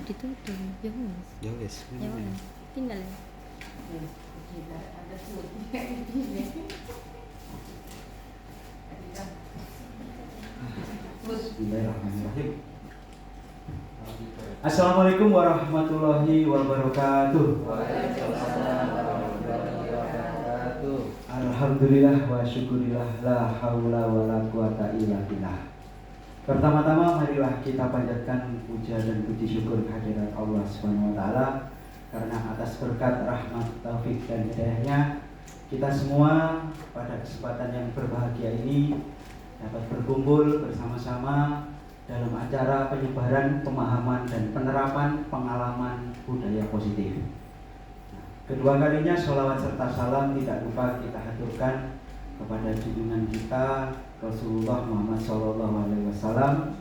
ditutup ya wis. Ya wis. Ya wis. Tinggal ya. Bismillahirrahmanirrahim. Assalamualaikum warahmatullahi wabarakatuh. Alhamdulillah wa syukurillah la haula wa la quwata illa billah. Pertama-tama marilah kita panjatkan puja dan puji syukur kehadirat Allah Subhanahu wa taala karena atas berkat rahmat, taufik dan hidayahnya kita semua pada kesempatan yang berbahagia ini dapat berkumpul bersama-sama dalam acara penyebaran pemahaman dan penerapan pengalaman budaya positif. Kedua kalinya sholawat serta salam tidak lupa kita haturkan kepada junjungan kita Rasulullah Muhammad SAW.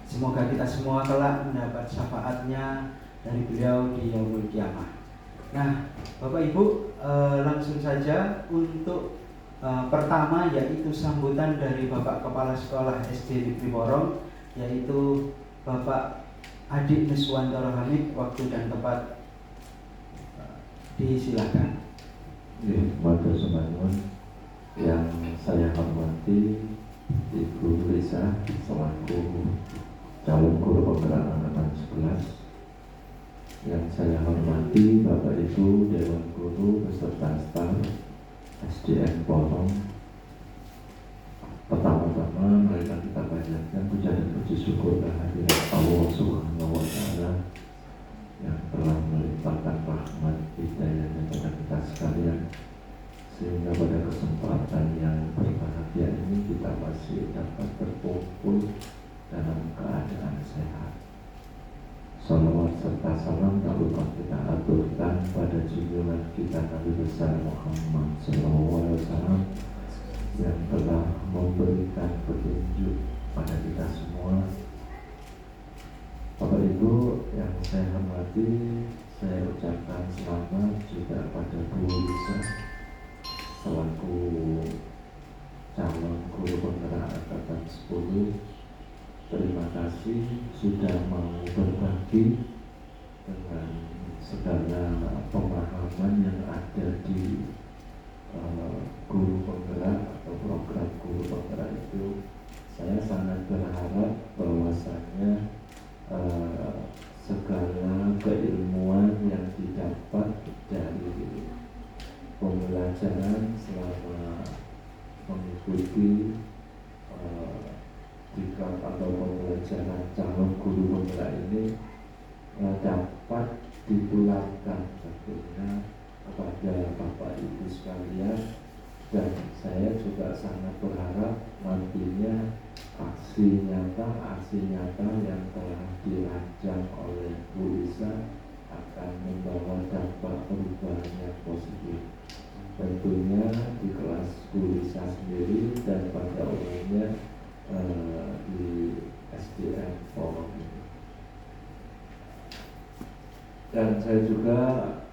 Semoga kita semua kelak mendapat syafaatnya dari beliau di yaumul kiamah. Nah, Bapak Ibu, langsung saja untuk pertama yaitu sambutan dari Bapak Kepala Sekolah SD Negeri Porong, yaitu Bapak Adik Nuswantoro Hamid. Waktu dan tempat disilakan. Matur semangat yang saya hormati Ibu Risa selaku calon guru penggerak angkatan 11, yang saya hormati Bapak Ibu Dewan Guru beserta staf SDN Porong. Pertama-tama marilah kita panjatkan puja dan puji syukur kehadirat Allah Subhanahu wa taala yang telah melimpahkan rahmat hidayahnya kepada kita sekalian, sehingga pada kesempatan yang berbahagia ini kita masih dapat berkumpul dalam keadaan sehat. Salawat serta salam tak lupa kita aturkan pada junjungan kita Nabi besar Muhammad SAW yang telah memberikan petunjuk pada kita semua. Bapak Ibu yang saya hormati, saya ucapkan selamat juga pada Bu Lisa selaku calon guru penggerak angkatan 10. Terima kasih sudah mau berbagi dengan segala pemahaman yang ada di guru penggerak atau program guru penggerak itu. Saya sangat berharap bahwasannya segala keilmuan yang didapat dari pembelajaran selama mengikuti diklat atau pembelajaran calon guru penggerak ini dapat ditularkan tentunya kepada Bapak Ibu sekalian, dan saya juga sangat berharap nantinya aksi nyata yang telah dirancang oleh Bu Lisa akan membawa dampak perubahan yang positif. Tentunya di kelas Bu Lisa sendiri dan pada umumnya di SDN Porong ini. Dan saya juga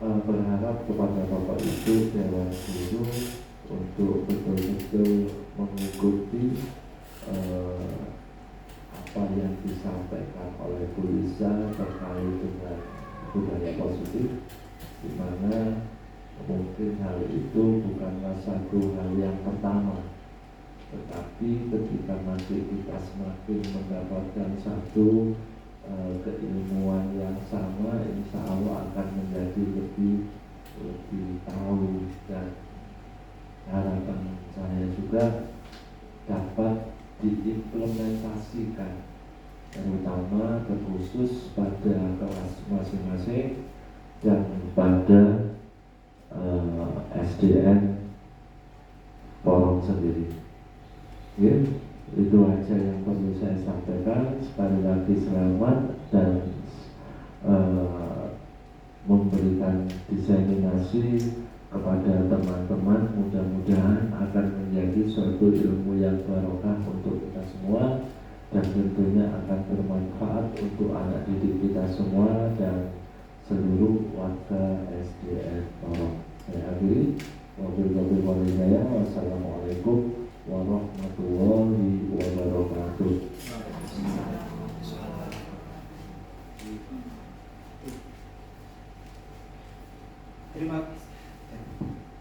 berharap kepada Bapak Ibu Dewan Guru untuk betul-betul mengikuti apa yang disampaikan oleh Bu Lisa terkait dengan budaya positif, di mana mungkin hal itu bukanlah satu hal yang pertama, tetapi ketika nanti kita semakin mendapatkan satu keilmuan yang sama, insya Allah akan menjadi lebih tahu, dan harapan saya juga dapat diimplementasikan terutama terkhusus pada kelas masing-masing dan pada SDN Porong sendiri. Ya, itu aja yang perlu saya sampaikan. Sekali lagi selamat dan memberikan diseminasi kepada teman-teman, mudah-mudahan akan menjadi suatu ilmu yang barokah untuk kita semua, dan tentunya akan bermanfaat untuk anak didik kita semua dan seluruh warga SDN Porong. Saya akhiri. Wassalamualaikum warahmatullahi wabarakatuh.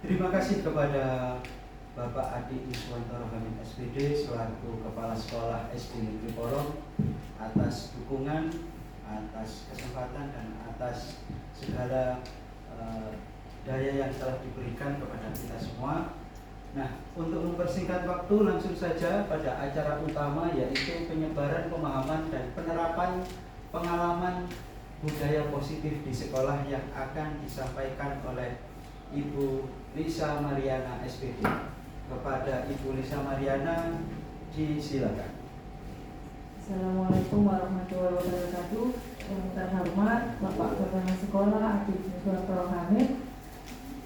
Terima kasih kepada Bapak Adi Iswantoro Hamid SPD selaku Kepala Sekolah SD Negeri Porong atas dukungan, atas kesempatan dan atas segala daya yang telah diberikan kepada kita semua. Nah, untuk mempersingkat waktu langsung saja pada acara utama yaitu penyebaran pemahaman dan penerapan pengalaman budaya positif di sekolah yang akan disampaikan oleh Ibu Lisa Mariana SPD. Kepada Ibu Lisa Mariana, disilakan. Assalamualaikum warahmatullahi wabarakatuh. Yang terhormat Bapak Kepala Sekolah Adi Iswantoro Hamid,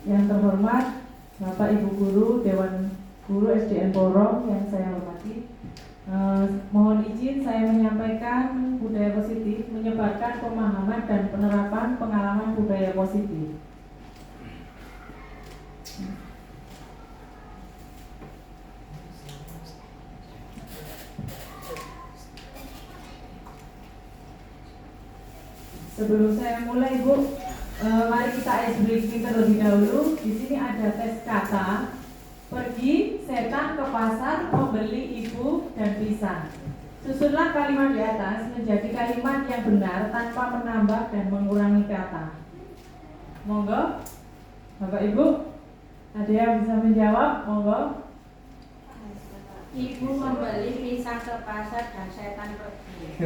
yang terhormat Bapak Ibu Guru Dewan Guru SDN Porong yang saya hormati, mohon izin saya menyampaikan budaya positif, menyebarkan pemahaman dan penerapan pengalaman budaya positif. Sebelum saya mulai, Bu, mari kita ice breaking terlebih dahulu. Di sini ada tes kata. Pergi setan ke pasar membeli ibu dan pisang. Susunlah kalimat di atas menjadi kalimat yang benar tanpa menambah dan mengurangi kata. Monggo, Bapak Ibu, ada yang bisa menjawab? Monggo. Ibu membeli pisang ke pasar dan setan pergi.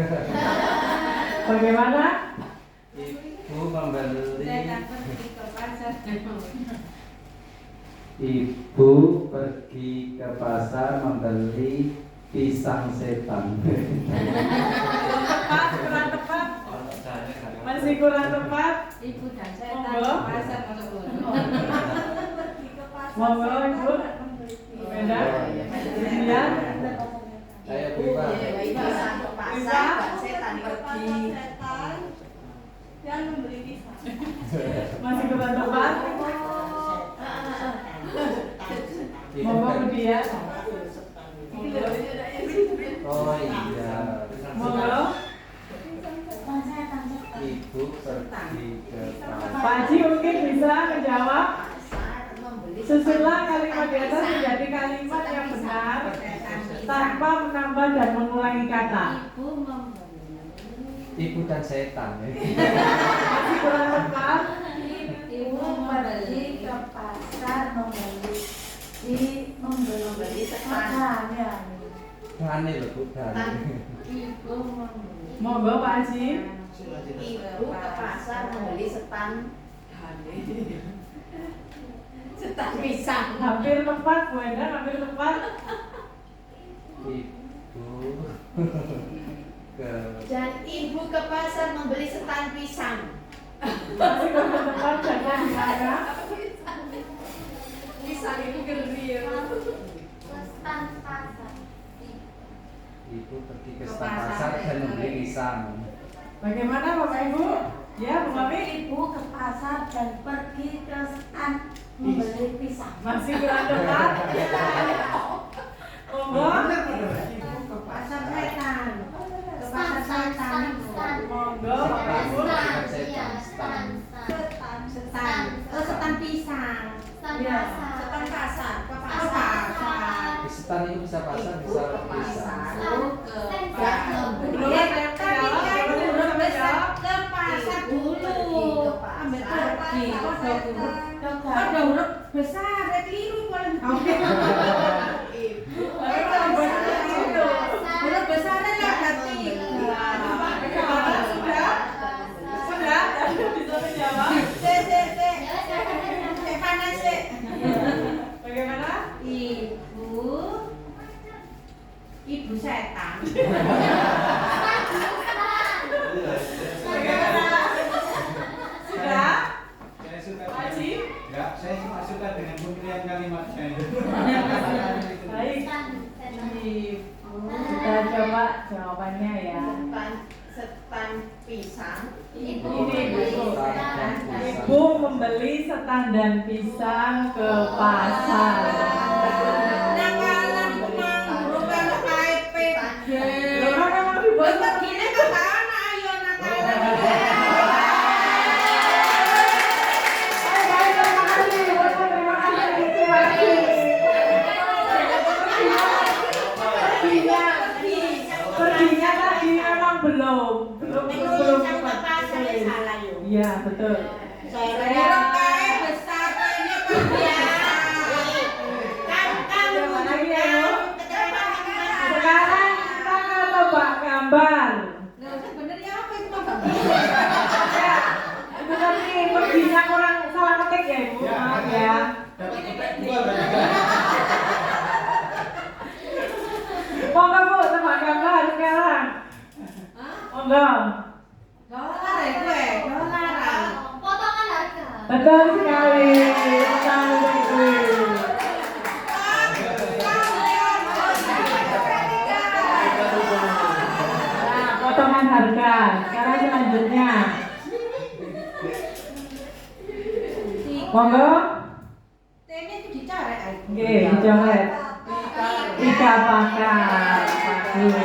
Bagaimana? Ibu membeli. Setan pergi ke pasar dan Ibu pergi ke pasar membeli pisang setan. Tepat, kurang tepat. Masih kurang tepat. Ibu dan setan ke pasar untuk Monggo, Ibu. Beda. Iya. Saya Biba. Pisang ke pasar dan setan pergi. dan membeli pisang. Masih kurang tepat. Monggo dia. Oh iya. Monggo. Ibu pergi ke pasar. Pak Haji mungkin bisa menjawab. Susunlah kalimat di atas menjadi kalimat yang benar tanpa menambah dan mengulangi kata. Ibu membeli. Ibu dan setan. Masih kurang tepat. Ibu membeli ke pasar membeli setan. Dani loh Bu, Dani. Ibu membeli. Monggo Pak Haji. Ibu ke pasar membeli setan pisang. Hampir tepat, Bu Endang, hampir tepat. Ibu ke Dan ibu ke pasar membeli setan pisang. Masih kurang tepat, jangan gimana. Pisang itu gelir. Ibu pergi ke pasar dan membeli pisang. Bagaimana Bapak Ibu? Ya, Bu Mami. Ibu ke pasar dan pergi ke stand membeli pisang. Masih kurang tepat. Monggo. Ibu ke pasar setan. Ke pasar setan. Monggo Bapak Ibu. Setan. Oh, setan pisang. Ya. Setan pasar. Ke pasar. Di setan itu bisa pasar, bisa pisang. Ke pasar dulu. Ambil pergi. Ada huruf besar, keliru paling. Huruf besarnya lah berarti. Bagaimana sudah? Sudah? Bisa menjawab? Panas sih. Bagaimana? Ibu setan. Bagaimana? Sudah? Saya suka. Pak Haji? Ya, saya cuma suka dengan pemilihan kalimatnya. Baik. Kita coba jawabannya ya. Setan pisang. Ini Ibu membeli setan dan pisang ke pasar. Nakalan kumang rupanya KP. Loh, kan memang dibuat Begini ke sana ayo nakalan. betul. Saya besar ini biasa. Kamu Lagi ya, Bu. Sekarang kita coba gambar. Nah, sebenarnya apa itu Ya, itu tadi lebihnya kurang salah ketik ya Ibu. Maaf ya. Monggo Bu, coba gambar sekarang. Monggo. Dolar ya gue, dolaran. Potongan harga. Betul sekali. Tangan untuk Ibu. Nah, potongan harga. Sekarang selanjutnya. Monggo. Ini itu dicoret aja. Oke, dicoret. Tiga pakar. Bagus.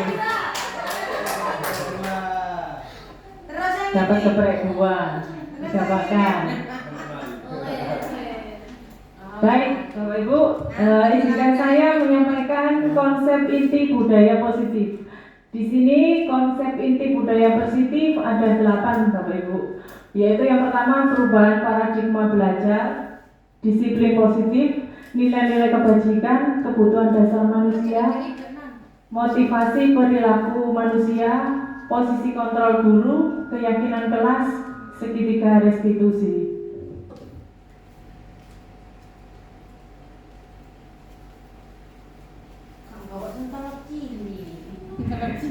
Terus yang Dapat ini. geprek dua. Tiga pakar. Baik, Bapak Ibu, izinkan saya menyampaikan konsep inti budaya positif. Di sini konsep inti budaya positif ada 8, Bapak Ibu, yaitu yang pertama perubahan paradigma belajar, disiplin positif, nilai-nilai kebajikan, kebutuhan dasar manusia, motivasi perilaku manusia, posisi kontrol guru, keyakinan kelas, segitiga restitusi.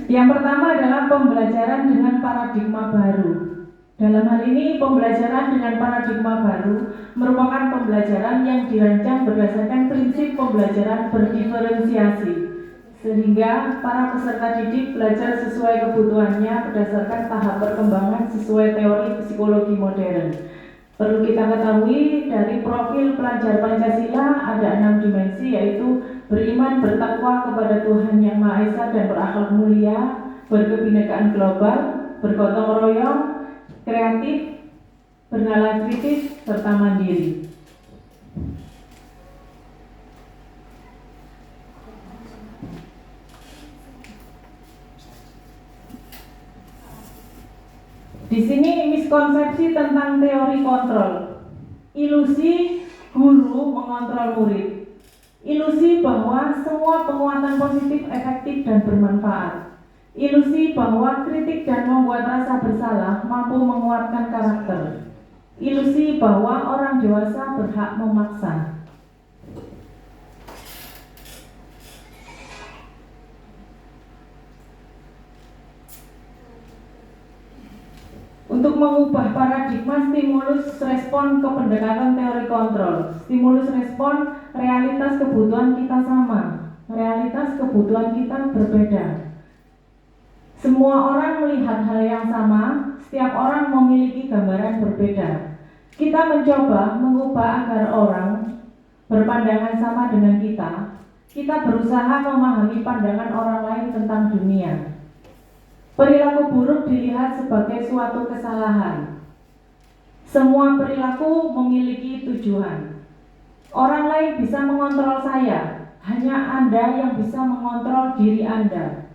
Yang pertama adalah pembelajaran dengan paradigma baru. Dalam hal ini, pembelajaran dengan paradigma baru merupakan pembelajaran yang dirancang berdasarkan prinsip pembelajaran berdiferensiasi, sehingga para peserta didik belajar sesuai kebutuhannya berdasarkan tahap perkembangan sesuai teori psikologi modern. Perlu kita ketahui dari profil pelajar Pancasila ada 6 dimensi, yaitu beriman, bertakwa kepada Tuhan Yang Maha Esa dan berakhlak mulia, berkebinekaan global, bergotong royong, kreatif, bernalar kritis, serta mandiri. Di sini miskonsepsi tentang teori kontrol. Ilusi guru mengontrol murid. Ilusi bahwa semua penguatan positif efektif dan bermanfaat. Ilusi bahwa kritik dan membuat rasa bersalah mampu menguatkan karakter. Ilusi bahwa orang dewasa berhak memaksa. Untuk mengubah paradigma stimulus respon ke pendekatan teori kontrol. Stimulus respon, realitas kebutuhan kita sama, realitas kebutuhan kita berbeda. Semua orang melihat hal yang sama, setiap orang memiliki gambaran berbeda. Kita mencoba mengubah agar orang berpandangan sama dengan kita. Kita berusaha memahami pandangan orang lain tentang dunia. Perilaku buruk dilihat sebagai suatu kesalahan. Semua perilaku memiliki tujuan. Orang lain bisa mengontrol saya, hanya Anda yang bisa mengontrol diri Anda.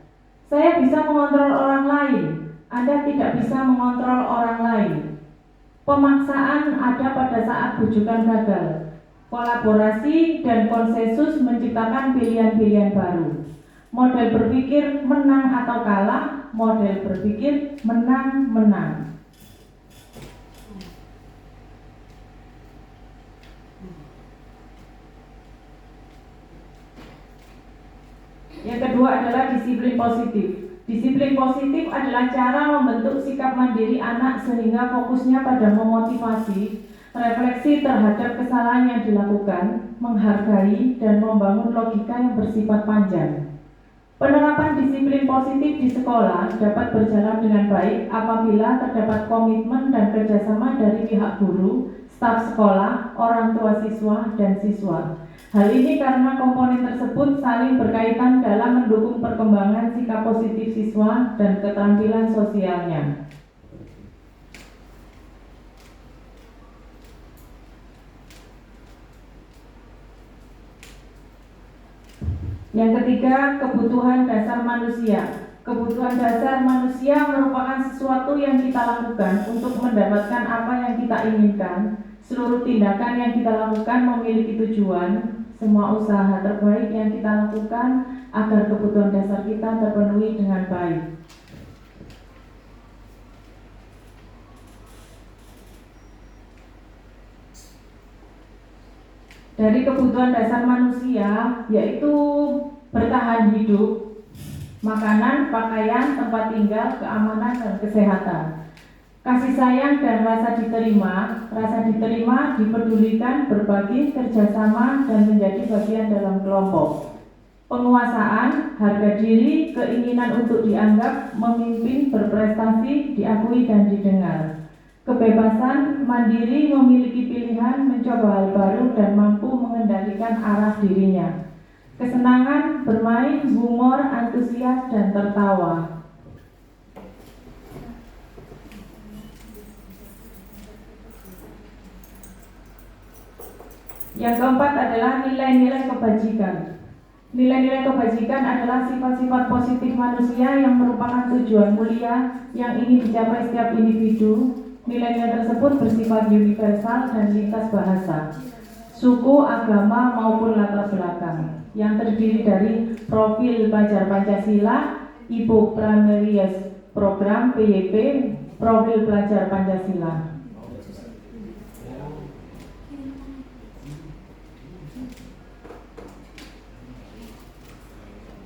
Saya bisa mengontrol orang lain, Anda tidak bisa mengontrol orang lain. Pemaksaan ada pada saat bujukan gagal. Kolaborasi dan konsensus menciptakan pilihan-pilihan baru. Model berpikir menang atau kalah, model berpikir menang-menang. Yang kedua adalah disiplin positif. Disiplin positif adalah cara membentuk sikap mandiri anak sehingga fokusnya pada memotivasi, refleksi terhadap kesalahan yang dilakukan, menghargai, dan membangun logika yang bersifat panjang. Penerapan disiplin positif di sekolah dapat berjalan dengan baik apabila terdapat komitmen dan kerjasama dari pihak guru, staf sekolah, orang tua siswa, dan siswa. Hal ini karena komponen tersebut saling berkaitan dalam mendukung perkembangan sikap positif siswa dan keterampilan sosialnya. Yang ketiga, kebutuhan dasar manusia. Kebutuhan dasar manusia merupakan sesuatu yang kita lakukan untuk mendapatkan apa yang kita inginkan. Seluruh tindakan yang kita lakukan memiliki tujuan. Semua usaha terbaik yang kita lakukan agar kebutuhan dasar kita terpenuhi dengan baik. Dari kebutuhan dasar manusia, yaitu bertahan hidup, makanan, pakaian, tempat tinggal, keamanan, dan kesehatan. Kasih sayang dan rasa diterima, dipedulikan, berbagi, kerjasama, dan menjadi bagian dalam kelompok. Penguasaan, harga diri, keinginan untuk dianggap, memimpin, berprestasi, diakui, dan didengar. Kebebasan, mandiri, memiliki pilihan, mencoba hal baru, dan mampu mengendalikan arah dirinya. Kesenangan, bermain, humor, antusias, dan tertawa. Yang keempat adalah nilai-nilai kebajikan. Nilai-nilai kebajikan adalah sifat-sifat positif manusia yang merupakan tujuan mulia yang ingin dicapai setiap individu. Nilai-nilai tersebut bersifat universal dan lintas bahasa, suku, agama, maupun latar belakang, yang terdiri dari profil pelajar Pancasila, Ibu Primaries Program PYP, profil pelajar Pancasila.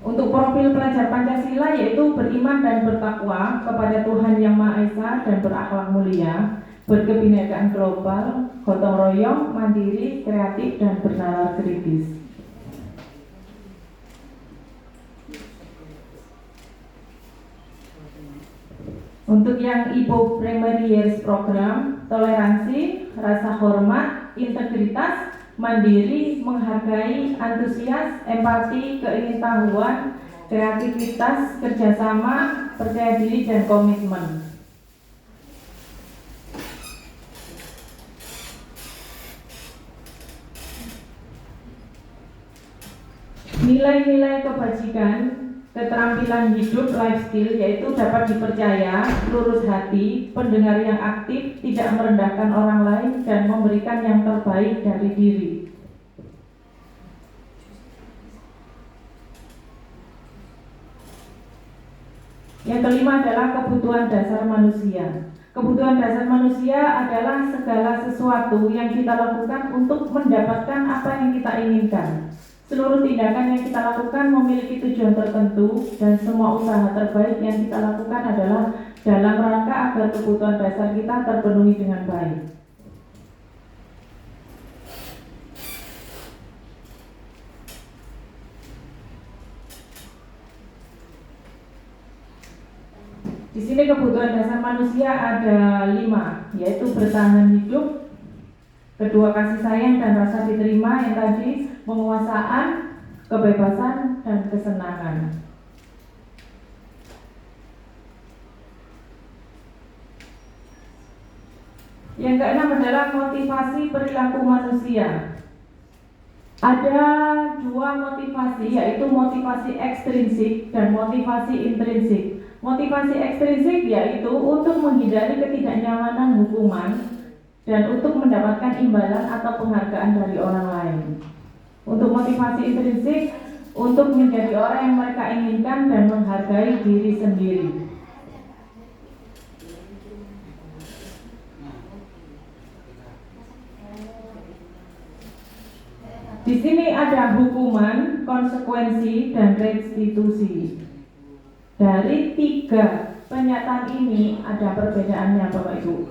Untuk profil pelajar Pancasila yaitu beriman dan bertakwa kepada Tuhan Yang Maha Esa dan berakhlak mulia, berkebinekaan global, gotong royong, mandiri, kreatif, dan bernalar kritis. Untuk yang Ibu Primary Years Program, toleransi, rasa hormat, integritas, mandiri, menghargai, antusias, empati, keingintahuan, kreativitas, kerjasama, percaya diri, dan komitmen. Nilai-nilai kebajikan, keterampilan hidup, life skill, yaitu dapat dipercaya, lurus hati, pendengar yang aktif, tidak merendahkan orang lain, dan memberikan yang terbaik dari diri. Yang kelima adalah kebutuhan dasar manusia. Kebutuhan dasar manusia adalah segala sesuatu yang kita lakukan untuk mendapatkan apa yang kita inginkan. Seluruh tindakan yang kita lakukan memiliki tujuan tertentu, dan semua usaha terbaik yang kita lakukan adalah dalam rangka agar kebutuhan dasar kita terpenuhi dengan baik. Di sini kebutuhan dasar manusia ada 5, yaitu bertahan hidup, kedua kasih sayang dan rasa diterima, yang tadi penguasaan, kebebasan, dan kesenangan. Yang keenam adalah motivasi perilaku manusia. Ada 2 motivasi, yaitu motivasi ekstrinsik dan motivasi intrinsik. Motivasi ekstrinsik yaitu untuk menghindari ketidaknyamanan hukuman dan untuk mendapatkan imbalan atau penghargaan dari orang lain. Untuk motivasi intrinsik, untuk menjadi orang yang mereka inginkan dan menghargai diri sendiri. Di sini ada hukuman, konsekuensi, dan restitusi. Dari 3 pernyataan ini ada perbedaannya, Bapak Ibu.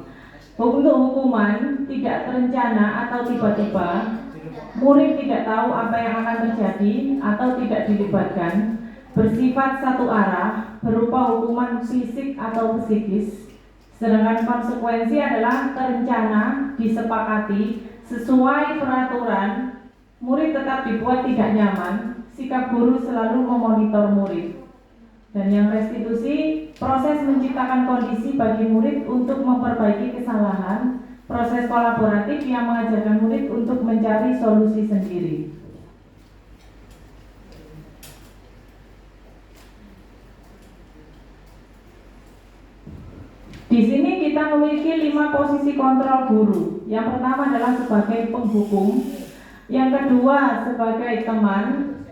Untuk hukuman tidak terencana atau tiba-tiba, murid tidak tahu apa yang akan terjadi atau tidak dilibatkan, bersifat satu arah, berupa hukuman fisik atau psikis. Sedangkan konsekuensi adalah terencana, disepakati, sesuai peraturan, murid tetap dibuat tidak nyaman, sikap guru selalu memonitor murid. Dan yang restitusi, proses menciptakan kondisi bagi murid untuk memperbaiki kesalahan, proses kolaboratif yang mengajarkan murid untuk mencari solusi sendiri. Di sini kita memiliki 5 posisi kontrol guru. Yang pertama adalah sebagai penghukum, yang kedua sebagai teman,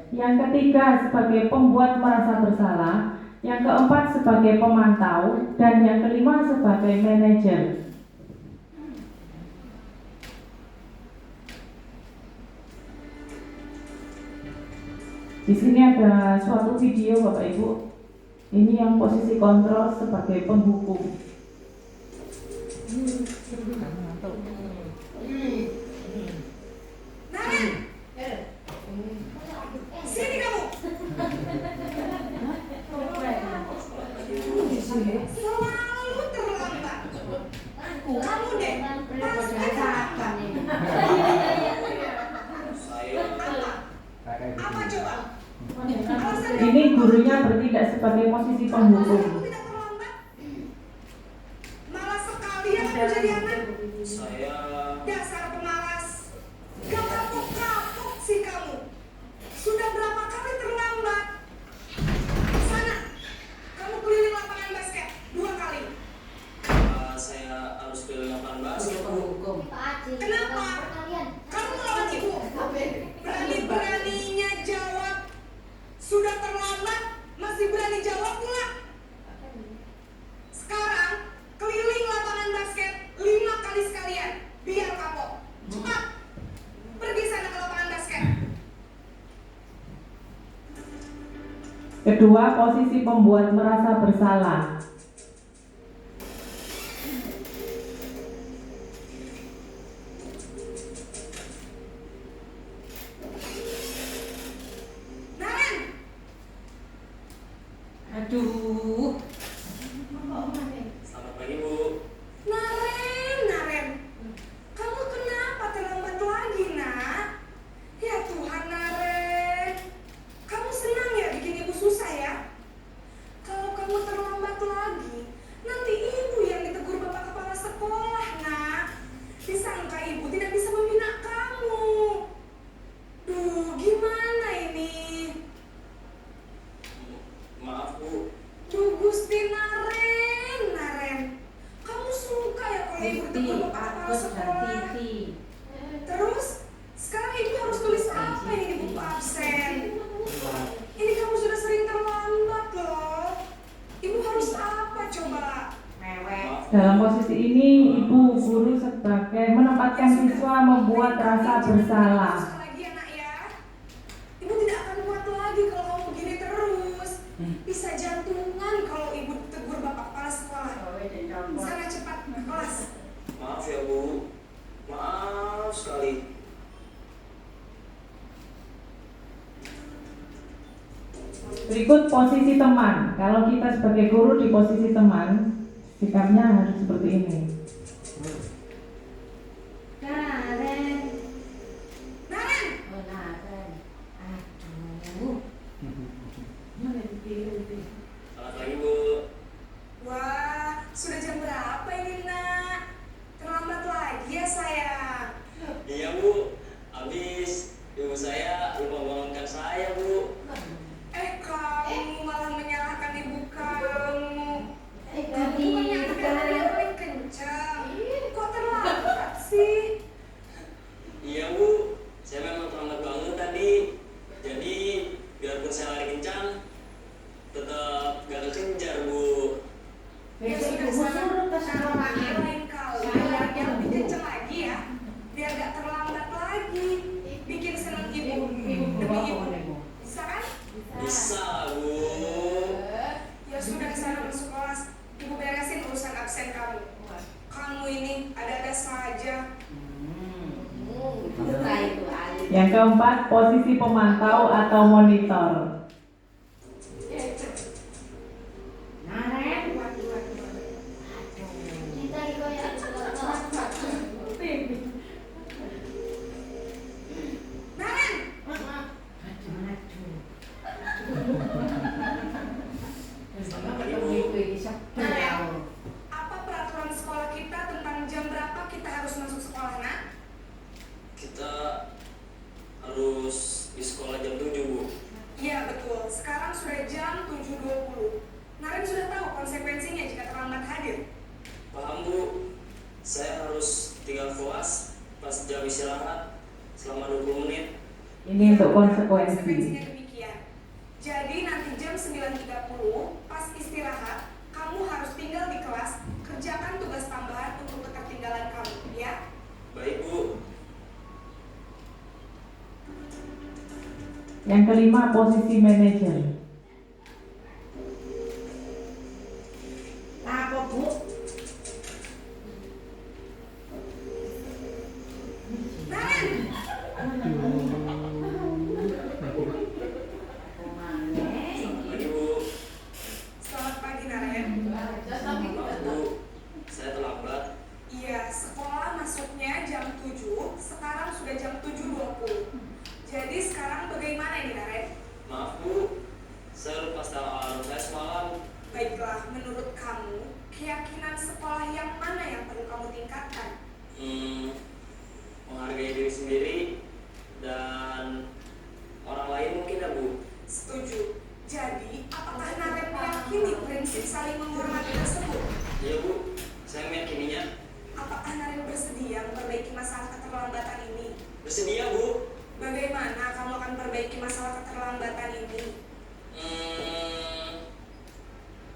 yang ketiga sebagai pembuat merasa bersalah, yang keempat sebagai pemantau, dan yang kelima sebagai manajer. Di sini ada suatu video Bapak Ibu. Ini yang posisi kontrol sebagai penghukum. Sini kamu. Selalu terlambat. Kamu deh. Apa coba? Ini gurunya bertindak sebagai posisi penghukum. Kamu tidak terlambat. Malah sekalian kamu jadi anak. Dasar pemalas. Gak kapok-kapok sih kamu. Sudah berapa kali terlambat? Sana, kamu keliling lapangan basket 2 kali. Saya harus keliling lapangan basket. Kenapa? Kamu melawan ibu. Berani-beraninya jawab. Sudah terlambat, masih berani jawab pula. Sekarang, keliling lapangan basket 5 kali sekalian. Biar kapok. Cepat. Pergi sana ke lapangan basket. Kedua, posisi pembuat merasa bersalah. Naren, Aduh. Selamat pagi, Bu. Naren. Kamu kenapa terlambat lagi, nak? Ya Tuhan, Naren. Kamu senang ya bikin ibu susah ya? Kalau kamu terlambat lagi, nanti ibu yang ditegur bapak kepala sekolah, nak. Disangka ibu tidak bisa membina kamu. Duh, gimana ini? Maaf, Bu. Duh, Gusti Naren. Kamu suka ya kalau ibu ditegur bapak kepala sekolah? Terus, sekarang ibu harus tulis apa ini di buku absen? Ini kamu sudah sering terlambat loh. Ibu harus apa coba? Dalam posisi ini, ibu guru sebagai menempatkan siswa membuat rasa bersalah. Lagi ya, nak ya. Ibu tidak akan kuat lagi kalau kamu begini terus. Bisa jantungan kalau ibu tegur bapak kepala sekolah. Sana cepat ke kelas. Maaf ya, Bu. Maaf sekali. Berikut posisi teman. Kalau kita sebagai guru di posisi teman, sikapnya harus seperti ini. Naren. Selamat pagi, Bu. Wah, sudah jam berapa ini, nak? Terlambat lagi ya, sayang. Iya, Bu. Habis ibu saya lupa bangunkan saya, Bu. Kamu malah menyalahkan ibu kamu. Tadi Bukannya anak yang paling kencang. Kok terlambat sih? Iya, Bu. Saya memang terlambat banget tadi. Jadi, biarpun saya lari kencang, tetap gak kekejar, Bu. Ya sudah sana lain kali yang lebih kencang lagi ya. Biar gak terlambat lagi. Bikin senang ibu demi ibu. Bisa kan? Bisa, Bu. Ya sudah sana masuk kelas. Ibu beresin urusan absen kamu. Kamu ini ada-ada saja. Yang keempat, posisi pemantau atau monitor. Naren, apa peraturan sekolah kita tentang jam berapa kita harus masuk sekolah, nak? Kita harus di sekolah jam 7, Bu. Iya, betul. Paham Bu, saya harus tinggal kelas pas jam istirahat selama 20 menit. Ini untuk Konsekuensinya konsekuensi. demikian. Jadi nanti jam 9.30 pas istirahat, kamu harus tinggal di kelas, kerjakan tugas tambahan untuk ketertinggalan kamu, ya. Baik Bu. Yang kelima, posisi manajer. Apa Bu? Pagi Bu. Selamat pagi Naren. Maaf Bu, saya terlambat. Iya, sekolah masuknya jam 7, sekarang sudah jam 7.20. Jadi sekarang bagaimana ini Naren? Maaf Bu, saya lupa setel alarm saya semalam. Baiklah, menurut kamu, keyakinan sekolah yang mana yang perlu kamu tingkatkan? Menghargai diri sendiri dan orang lain mungkin ya Bu. Setuju. Jadi, apakah Naren meyakini prinsip saling menghormati tersebut? Iya Bu, saya meyakininya. Apakah Naren bersedia memperbaiki masalah keterlambatan ini? Bersedia Bu. Bagaimana kamu akan perbaiki masalah keterlambatan ini?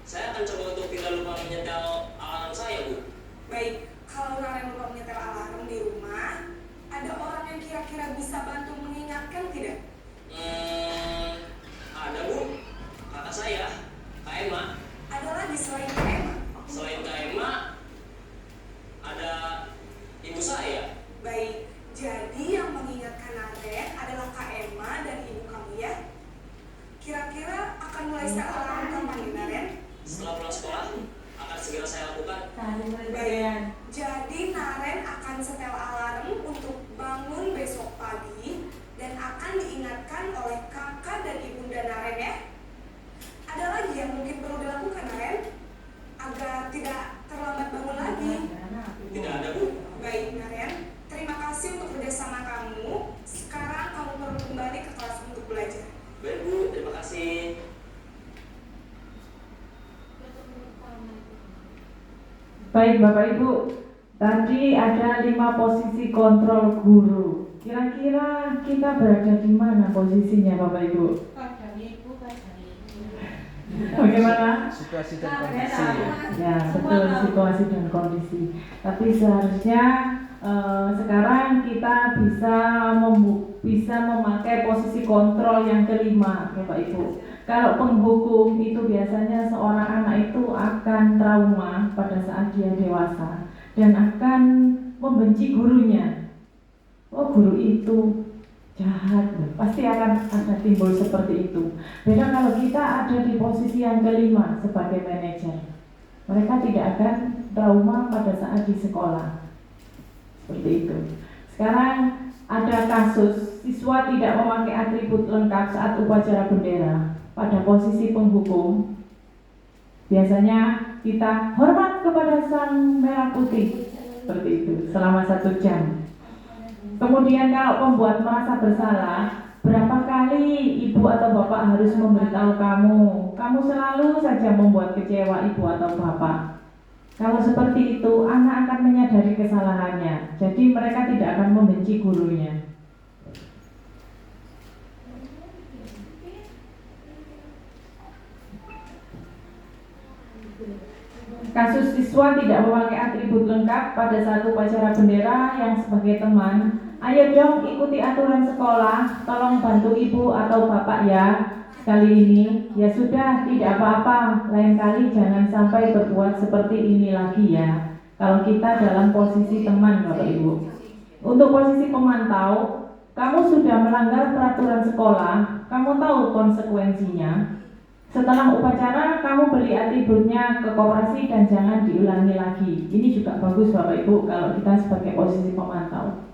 Saya akan coba untuk tidak lupa menyetel alarm saya Bu. Baik, kalau Naren lupa menyetel alarm di rumah, ada orang yang kira-kira bisa bantu mengingatkan tidak? Ada Bu, kakak saya, Kak Emma. Ada lagi selain Kak Emma? Selain Kak Emma, ada ibu saya. Baik, jadi yang mengingatkan Naren adalah Kak Emma dan ibu kamu ya? Kira-kira akan mulai setel alarm kapan nih Naren? Setelah pulang sekolah, akan segera saya lakukan. Baik, jadi Naren akan setel alarm untuk bangun besok pagi dan akan diingatkan oleh kakak dan ibunda Naren ya. Ada lagi yang mungkin perlu dilakukan Naren agar tidak terlambat bangun lagi? Tidak ada Bu. Baik Naren, terima kasih untuk kerjasama kamu. Sekarang kamu perlu kembali ke kelas untuk belajar. Baik Bu, terima kasih. Baik Bapak Ibu, tadi ada 5 posisi kontrol guru. Kira-kira kita berada di mana posisinya Bapak Ibu? Bagaimana? Situasi dan kondisi. Ya, betul, situasi dan kondisi. Tapi seharusnya sekarang kita bisa memakai posisi kontrol yang kelima, Bapak Ibu. Kalau penghukum itu biasanya seorang anak itu akan trauma pada saat dia dewasa dan akan membenci gurunya. Oh, guru itu jahat, pasti akan ada timbul seperti itu. Beda kalau kita ada di posisi yang kelima sebagai manajer, mereka tidak akan trauma pada saat di sekolah. Seperti itu. Sekarang ada kasus siswa tidak memakai atribut lengkap saat upacara bendera. Pada posisi penghukum, biasanya kita hormat kepada sang merah putih, seperti itu, selama 1 jam. Kemudian kalau pembuat merasa bersalah, berapa kali ibu atau bapak harus memberitahu kamu selalu saja membuat kecewa ibu atau bapak. Kalau seperti itu, anak akan menyadari kesalahannya, jadi mereka tidak akan membenci gurunya. Kasus siswa tidak memakai atribut lengkap pada saat upacara bendera yang sebagai teman. Ayo dong ikuti aturan sekolah, tolong bantu ibu atau bapak ya. Kali ini, ya sudah tidak apa-apa, lain kali jangan sampai berbuat seperti ini lagi ya. Kalau kita dalam posisi teman Bapak Ibu. Untuk posisi pemantau, kamu sudah melanggar peraturan sekolah, kamu tahu konsekuensinya. Setelah upacara, kamu beli atributnya ke koperasi dan jangan diulangi lagi. Ini juga bagus Bapak Ibu kalau kita sebagai posisi pemantau.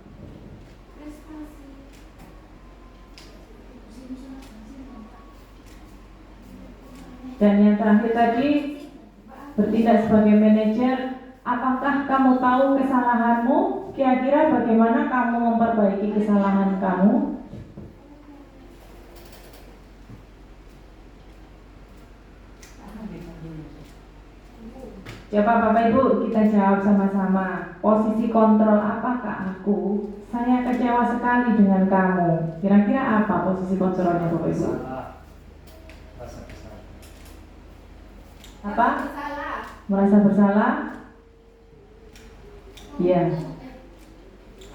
Dan yang terakhir tadi, bertindak sebagai manajer, apakah kamu tahu kesalahanmu? Kira-kira bagaimana kamu memperbaiki kesalahan kamu? Coba Bapak Ibu kita jawab sama-sama. Posisi kontrol apakah aku? Saya kecewa sekali dengan kamu. Kira-kira apa posisi kontrolnya Bapak Ibu? Apa? Merasa bersalah? Iya.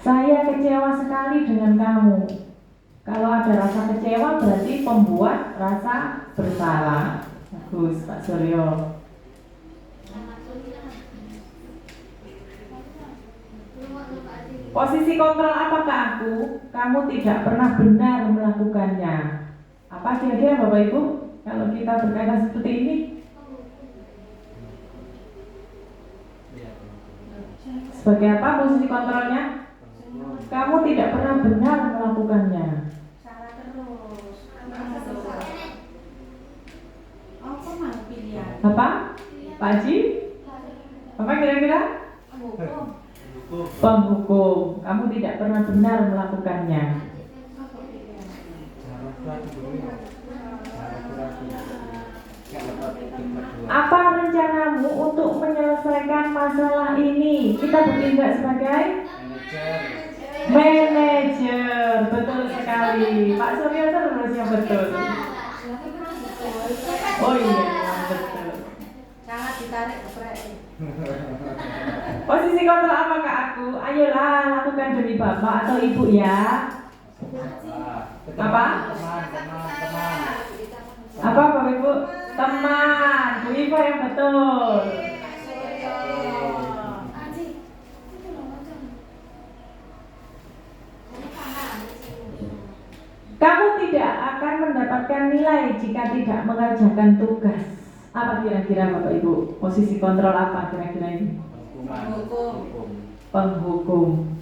Saya kecewa sekali dengan kamu. Kalau ada rasa kecewa berarti pembuat rasa bersalah. Bagus Pak Suryo. Posisi kontrol apakah aku? Kamu tidak pernah benar melakukannya. Apa kira-kira Bapak Ibu? Kalau kita berkata seperti ini, sebagai apa posisi kontrolnya? Kamu tidak pernah benar melakukannya. Salah terus. Apa mau pilihan? Apa? Pak Haji? Apa kira-kira? Hukum. Penghukum. Kamu tidak pernah benar melakukannya. Apa rencanamu untuk menyelesaikan masalah ini? Kita bertindak sebagai manajer. Betul sekali. Pak Suryo terus yang betul. Oh iya, betul. Sangat ditarik ke proyek. Posisi kontrol apakah aku? Ayolah lakukan demi bapak atau ibu ya. Apa? Apa Bapak Ibu? Teman. Bu Iva yang betul. Kamu tidak akan mendapatkan nilai jika tidak mengerjakan tugas. Apa kira-kira Bapak Ibu? Posisi kontrol apa kira-kira ini? Penghukum.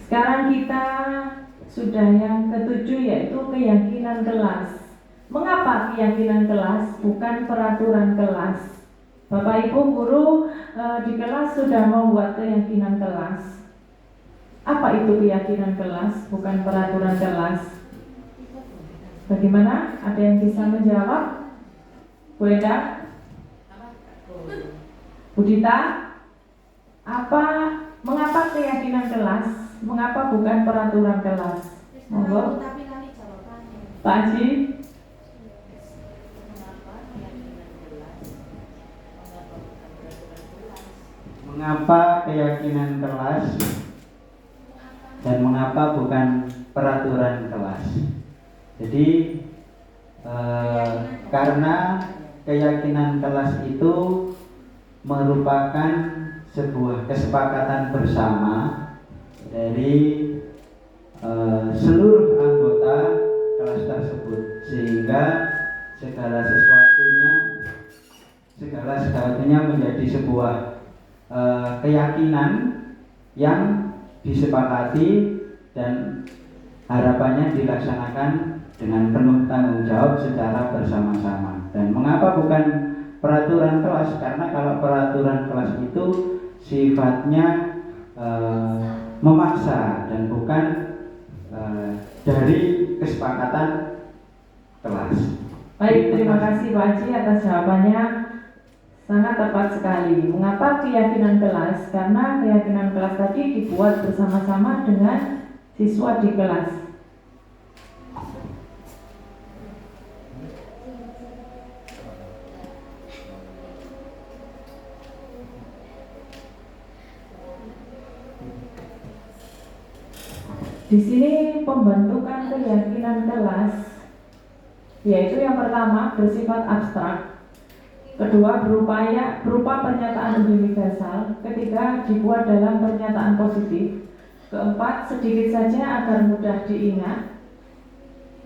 Sekarang kita sudah yang ketujuh, yaitu keyakinan kelas. Mengapa keyakinan kelas bukan peraturan kelas? Bapak Ibu guru di kelas sudah membuat keyakinan kelas. Apa itu keyakinan kelas bukan peraturan kelas? Bagaimana? Ada yang bisa menjawab? Bu Eda? Bu Dita? Mengapa keyakinan kelas? Mengapa bukan peraturan kelas? Monggo. Pak Haji? Mengapa keyakinan kelas dan mengapa bukan peraturan kelas? Jadi karena keyakinan kelas itu merupakan sebuah kesepakatan bersama dari seluruh anggota kelas tersebut, sehingga segala sesuatunya menjadi sebuah keyakinan yang disepakati dan harapannya dilaksanakan dengan penuh tanggung jawab secara bersama-sama. Dan mengapa bukan peraturan kelas? Karena kalau peraturan kelas itu sifatnya memaksa dan bukan dari kesepakatan kelas. Baik, terima kasih Pak Haji atas jawabannya. Sangat tepat sekali. Mengapa keyakinan kelas? Karena keyakinan kelas tadi dibuat bersama-sama dengan siswa di kelas. Di sini pembentukan keyakinan kelas, yaitu yang pertama bersifat abstrak, kedua berupa pernyataan universal, ketiga dibuat dalam pernyataan positif, keempat sedikit saja agar mudah diingat,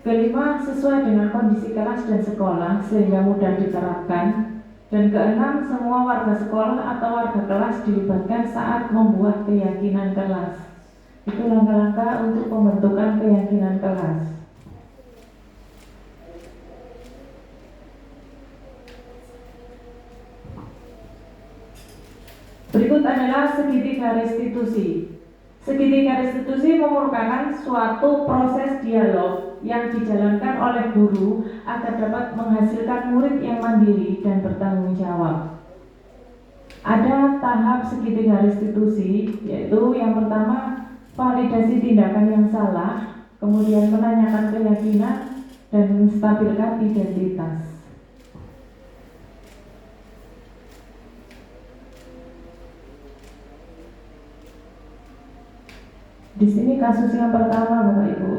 kelima sesuai dengan kondisi kelas dan sekolah sehingga mudah diterapkan, dan keenam semua warga sekolah atau warga kelas dilibatkan saat membuat keyakinan kelas. Itu langkah-langkah untuk pembentukan keyakinan kelas. Berikut adalah segitiga restitusi. Segitiga restitusi merupakan suatu proses dialog yang dijalankan oleh guru agar dapat menghasilkan murid yang mandiri dan bertanggung jawab. Ada tahap segitiga restitusi, yaitu yang pertama validasi tindakan yang salah, kemudian menanyakan keyakinan, dan menstabilkan identitas. Di sini kasus yang pertama, Bapak Ibu.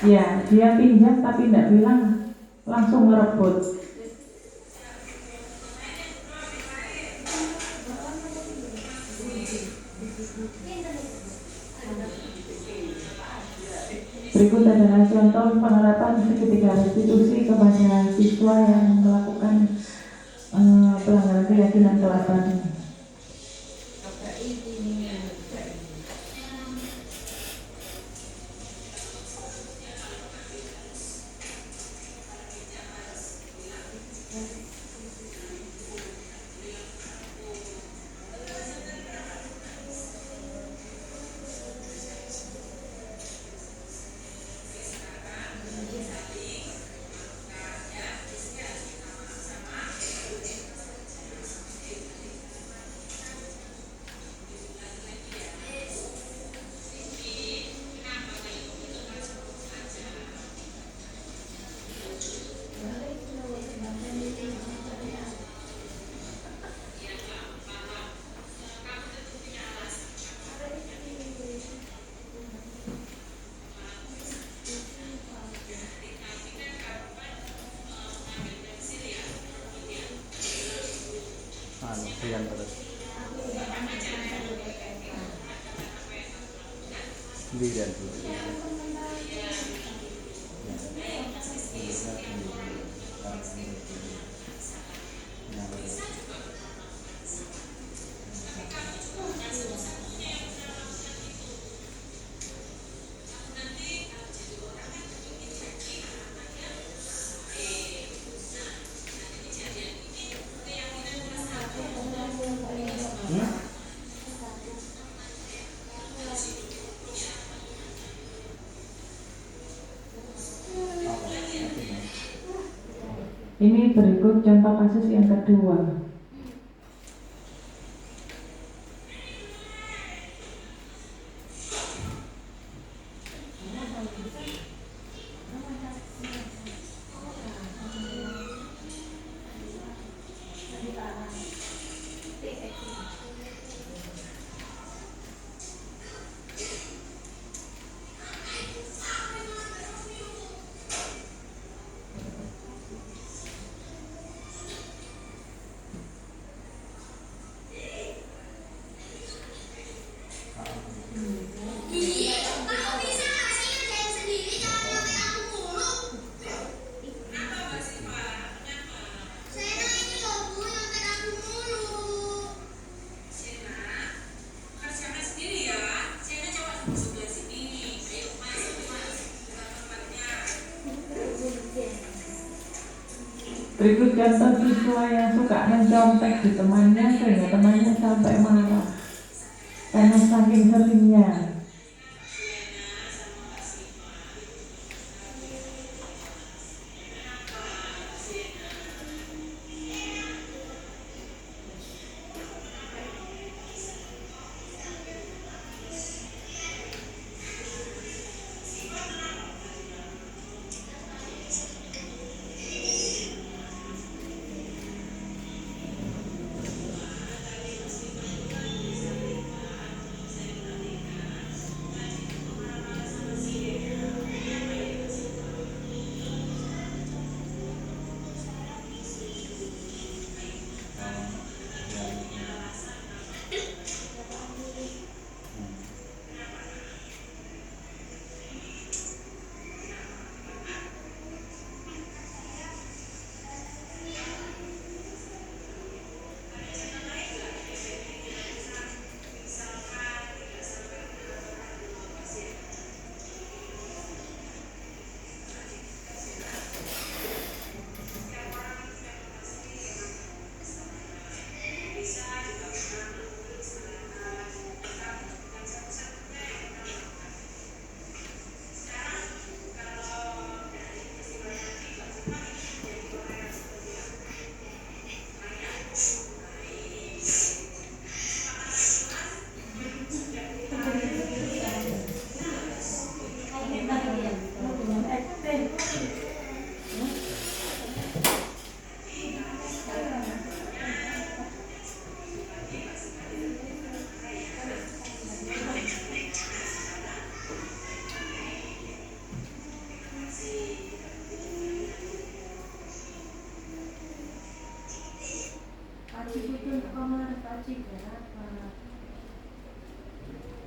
Ya, dia pinjam tapi tidak bilang, langsung merebut. Berikut adalah contoh penerapan segitiga restitusi kepada siswa yang melakukan pelanggaran keyakinan kelas tadi. Yang terus sendirian dulu. Ini berikut contoh kasus yang kedua. Berikut contoh siswa yang suka mencontek di temannya sehingga temannya sampai marah karena saking seringnya.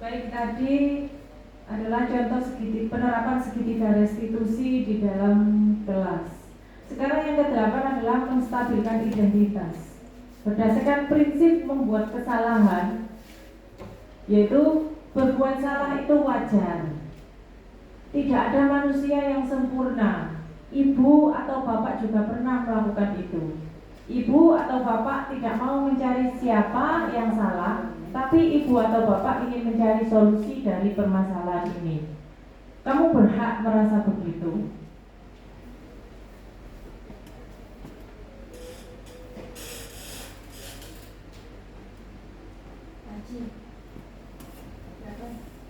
Baik, tadi adalah contoh penerapan segitiga restitusi di dalam kelas. Sekarang yang ke-8 adalah menstabilkan identitas. Berdasarkan prinsip membuat kesalahan, yaitu berbuat salah itu wajar. Tidak ada manusia yang sempurna. Ibu atau bapak juga pernah melakukan itu. Ibu atau bapak tidak mau mencari siapa yang salah, tapi ibu atau bapak ingin mencari solusi dari permasalahan ini. Kamu berhak merasa begitu.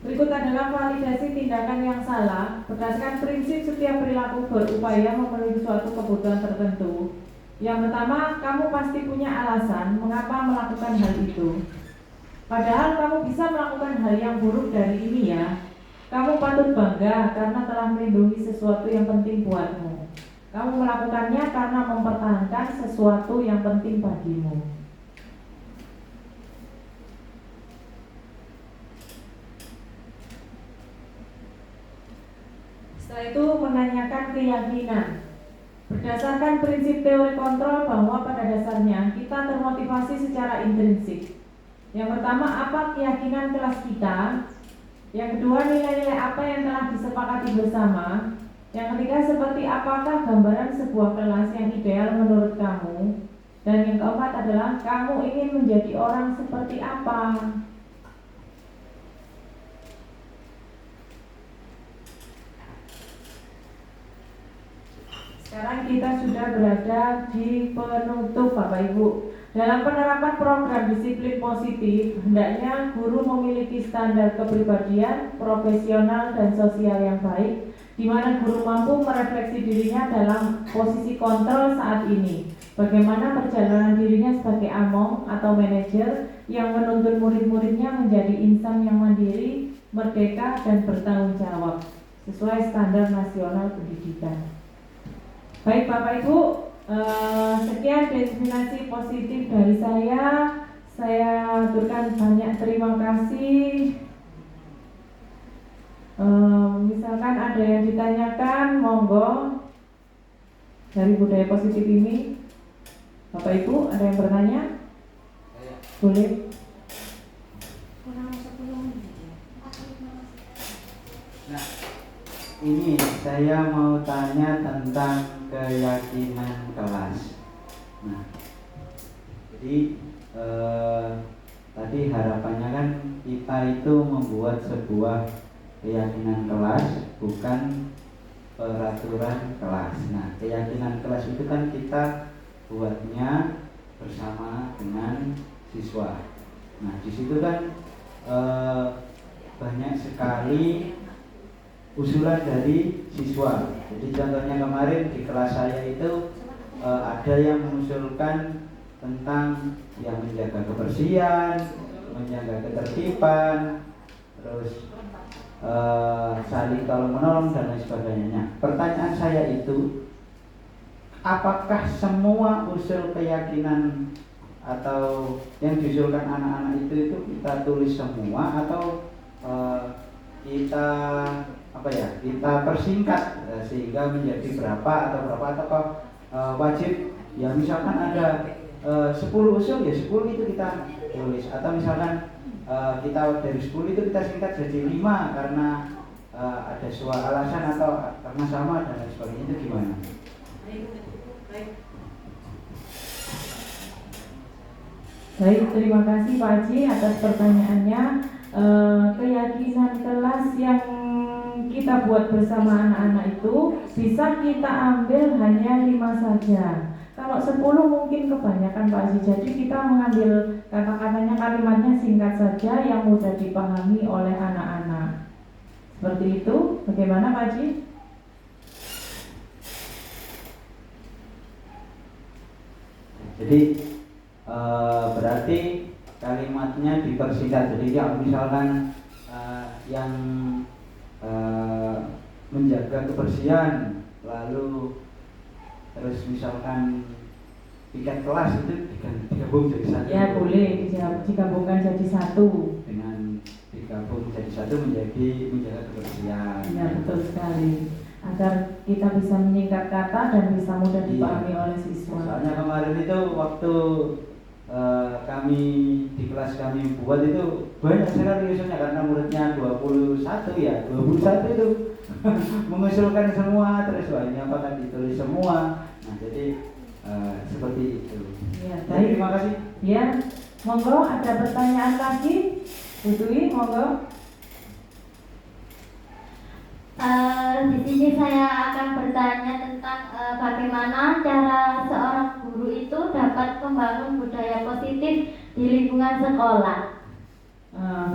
Berikut adalah validasi tindakan yang salah. Berdasarkan prinsip setiap perilaku berupaya memenuhi suatu kebutuhan tertentu. Yang pertama, kamu pasti punya alasan mengapa melakukan hal itu. Padahal kamu bisa melakukan hal yang buruk dari ini ya. Kamu patut bangga karena telah melindungi sesuatu yang penting buatmu. Kamu melakukannya karena mempertahankan sesuatu yang penting bagimu. Setelah itu menanyakan keyakinan. Berdasarkan prinsip teori kontrol bahwa pada dasarnya kita termotivasi secara intrinsik. Yang pertama, apa keyakinan kelas kita? Yang kedua, nilai-nilai apa yang telah disepakati bersama? Yang ketiga, seperti apakah gambaran sebuah kelas yang ideal menurut kamu? Dan yang keempat adalah, kamu ingin menjadi orang seperti apa? Sekarang kita sudah berada di penutup Bapak Ibu. Dalam penerapan program disiplin positif, hendaknya guru memiliki standar kepribadian, profesional, dan sosial yang baik, di mana guru mampu merefleksi dirinya dalam posisi kontrol saat ini. Bagaimana perjalanan dirinya sebagai among atau manajer yang menuntun murid-muridnya menjadi insan yang mandiri, merdeka, dan bertanggung jawab sesuai standar nasional pendidikan. Baik Bapak Ibu, sekian diskriminasi positif dari saya. Saya aturkan banyak terima kasih. Misalkan ada yang ditanyakan, monggo. Dari budaya positif ini, Bapak Ibu ada yang bertanya? Boleh. Nah, ini saya mau tanya tentang keyakinan kelas. Nah, jadi tadi harapannya kan kita itu membuat sebuah keyakinan kelas, bukan peraturan kelas. Nah, keyakinan kelas itu kan kita buatnya bersama dengan siswa. Nah, di situ kan banyak sekali usulan dari siswa. Jadi contohnya kemarin di kelas saya itu ada yang mengusulkan tentang yang menjaga kebersihan, menjaga ketertiban, terus saling tolong menolong dan lain sebagainya. Pertanyaan saya itu, apakah semua usul keyakinan atau yang diusulkan anak-anak itu kita tulis semua atau kita kita persingkat sehingga menjadi berapa atau wajib ya, misalkan ada 10 usul ya 10 itu kita tulis, atau misalkan kita dari 10 itu kita singkat jadi 5 karena ada suatu alasan atau karena sama dan lain sebagainya. Itu gimana? Baik, terima kasih Pak Haji atas pertanyaannya. Keyakinan kelas yang kita buat bersama anak-anak itu bisa kita ambil hanya 5 saja. Kalau 10 mungkin kebanyakan Pak Haji. Jadi kita mengambil kata-katanya, kalimatnya singkat saja yang mudah dipahami oleh anak-anak. Seperti itu. Bagaimana Pak Haji? Jadi berarti kalimatnya dipersingkat. Jadi ya misalkan yang menjaga kebersihan, lalu terus misalkan piket kelas itu diganti 3 digabung jadi satu. Ya boleh digabungkan jadi satu. Dengan digabung jadi satu menjadi menjaga kebersihan. Ya betul sekali. Agar kita bisa menyingkat kata dan bisa mudah dipahami oleh siswa. Soalnya kemarin itu waktu kami di kelas kami buat itu banyak sekali usulnya karena muridnya 21 ya, 21 itu mengusulkan semua, terus ini apakah ditulis semua. Nah jadi seperti itu. Ya, Baik, terima kasih. Ya, monggo ada pertanyaan lagi, Bu Dwi, monggo. Di sini saya akan bertanya tentang bagaimana cara seorang guru itu dapat membangun budaya positif di lingkungan sekolah.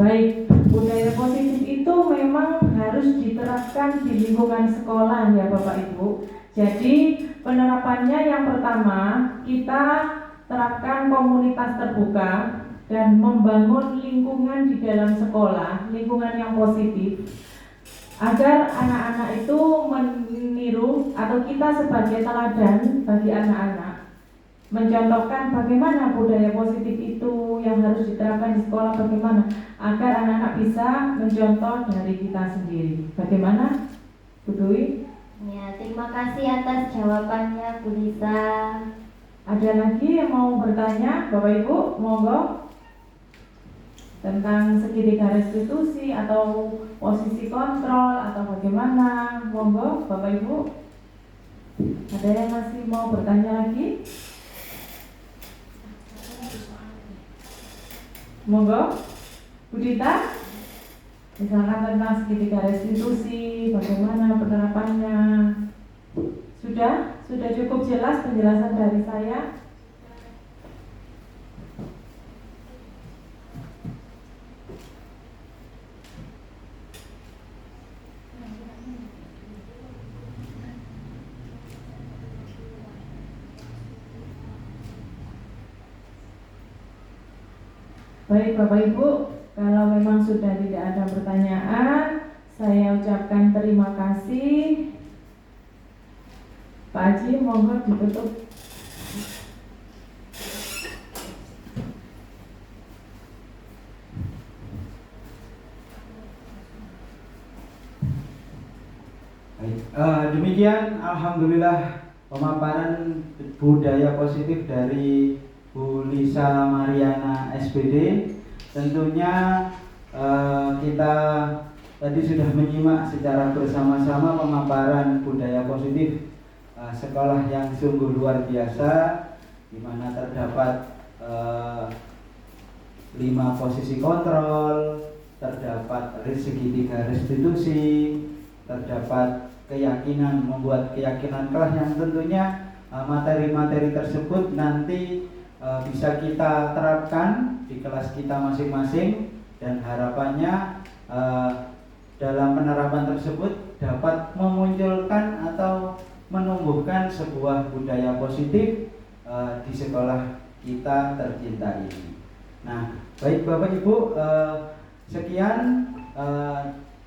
Baik, budaya positif itu memang harus diterapkan di lingkungan sekolah ya Bapak Ibu. Jadi penerapannya yang pertama kita terapkan komunitas terbuka dan membangun lingkungan di dalam sekolah, lingkungan yang positif, agar anak-anak itu meniru atau kita sebagai teladan bagi anak-anak mencontohkan bagaimana budaya positif itu yang harus diterapkan di sekolah, bagaimana agar anak-anak bisa mencontoh dari kita sendiri. Bagaimana, Bu Dwi? Ya, terima kasih atas jawabannya Bu Lisa. Ada lagi yang mau bertanya, Bapak Ibu? Monggo. Tentang segitiga restitusi atau posisi kontrol atau bagaimana, monggo Bapak Ibu. Ada yang masih mau bertanya lagi? Monggo, Bu Dita. Misalkan tentang segitiga restitusi, bagaimana penerapannya? Sudah cukup jelas penjelasan dari saya. Baik Bapak Ibu, kalau memang sudah tidak ada pertanyaan, saya ucapkan terima kasih. Pak Haji, monggo ditutup. Baik, demikian alhamdulillah pemaparan budaya positif dari Bu Lisa Mariana SPD. Tentunya kita tadi sudah menyimak secara bersama-sama pemaparan budaya positif sekolah yang sungguh luar biasa, di mana terdapat 5 posisi kontrol, terdapat segitiga restitusi, terdapat keyakinan, membuat keyakinan kelas yang tentunya materi-materi tersebut nanti bisa kita terapkan di kelas kita masing-masing, dan harapannya dalam penerapan tersebut dapat memunculkan atau menumbuhkan sebuah budaya positif di sekolah kita tercinta ini. Nah, baik Bapak Ibu, sekian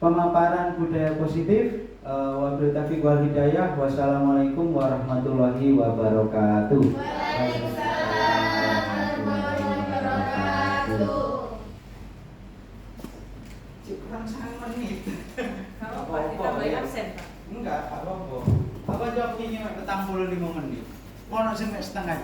pemaparan budaya positif. Wabillahi taufiq wal hidayah. Wassalamualaikum warahmatullahi wabarakatuh. Kurang 1 menit. Kalau Pak ditambahin absen Pak. Enggak, apa-apa. Apa jawab ini 45 menit. Ono sing setengah